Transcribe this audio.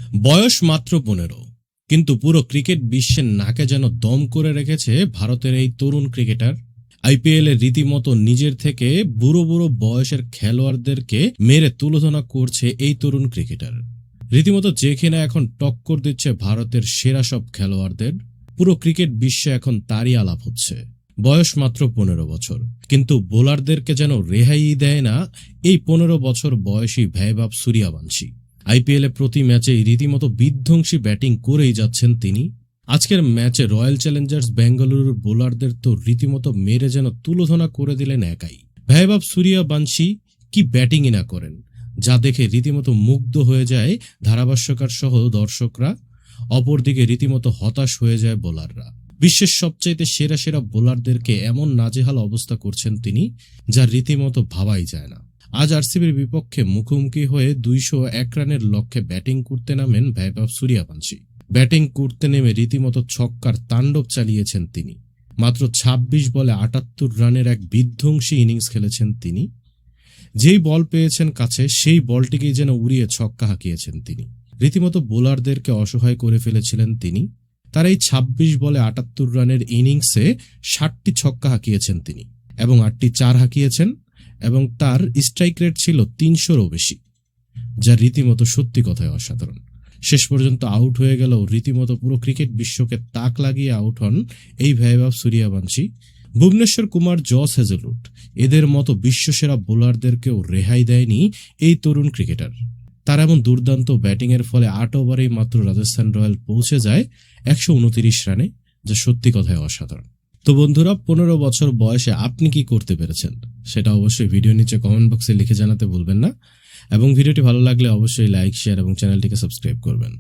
বয়স মাত্র 15, কিন্তু পুরো ক্রিকেট বিশ্বের নাকে যেন দম করে রেখেছে ভারতের এই তরুণ ক্রিকেটার। আইপিএল এর রীতিমতো নিজের থেকে বুড়ো বুড়ো বয়সের খেলোয়াড়দেরকে মেরে তুলোধনা করছে এই তরুণ ক্রিকেটার। রীতিমতো যে কিনা এখন টক্কর দিচ্ছে ভারতের সেরা সব খেলোয়াড়দের। পুরো ক্রিকেট বিশ্বে এখন তারই আলাপ হচ্ছে। বয়স মাত্র 15 বছর, কিন্তু বোলারদেরকে যেন রেহাই দেয় না এই 15 বছর বয়সী ভৈভব সূর্যবংশী। আইপিএল এ প্রতি ম্যাচেই রীতিমতো বিধ্বংসী ব্যাটিং করেই যাচ্ছেন তিনি। আজকের ম্যাচে রয়্যাল চ্যালেঞ্জার্স বেঙ্গালুরুর বোলারদের তো রীতিমতো মেরে যেন তুলোধনা করে দিলেন একাই। ভৈভব সূর্যবংশী কি ব্যাটিংই না করেন, যা দেখে রীতিমতো মুগ্ধ হয়ে যায় ধারাভাষ্যকার সহ দর্শকরা। অপরদিকে রীতিমতো হতাশ হয়ে যায় বোলাররা। বিশ্বের সবচাইতে সেরা সেরা বোলারদেরকে এমন নাজেহাল অবস্থা করছেন তিনি, যা রীতিমতো ভাবাই যায় না। আজ আরসিবির বিপক্ষে মুখোমুখি হয়ে 201 রানের লক্ষ্যে ব্যাটিং করতে নামেন ভৈভব সূর্যবংশী। ব্যাটিং করতে নেমে রীতিমতো ছক্কার তাণ্ডব চালিয়েছেন তিনি। মাত্র 26 বলে 78 রানের এক বিধ্বংসী ইনিংস খেলেছেন তিনি। যেই বল পেয়েছেন কাছে, সেই বলটিকেই যেন উড়িয়ে ছক্কা হাঁকিয়েছেন তিনি। রীতিমতো বোলারদেরকে অসহায় করে ফেলেছিলেন তিনি। তার এই 26 বলে 78 রানের ইনিংসে 60টি ছক্কা হাঁকিয়েছেন তিনি এবং 8টি চার হাঁকিয়েছেন, এবং তার স্ট্রাইক রেট ছিল 300-রও বেশি, যা রীতিমতো সত্যি কথায় অসাধারণ। শেষ পর্যন্ত আউট হয়ে গেলেও রীতিমতো পুরো ক্রিকেট বিশ্বকে তাক লাগিয়ে আউট হন এই ভৈভব সূর্যবংশী। ভুবনেশ্বর কুমার, জস হেজলউড এদের মতো বিশ্বসেরা বোলারদেরকেও রেহাই দেয়নি এই তরুণ ক্রিকেটার। তার এমন দুর্দান্ত ব্যাটিংয়ের ফলে 8 ওভারেই মাত্র রাজস্থান রয়্যাল পৌঁছে যায় 129 রানে, যা সত্যি কথায় অসাধারণ। তো বন্ধুরা, 15 বছর বয়সে আপনি কি করতে পেরেছেন সেটা অবশ্যই ভিডিও নিচে কমেন্ট বক্সে লিখে জানাতে ভুলবেন না, এবং ভিডিওটি ভালো লাগলে অবশ্যই লাইক, শেয়ার এবং চ্যানেলটিকে সাবস্ক্রাইব করবেন।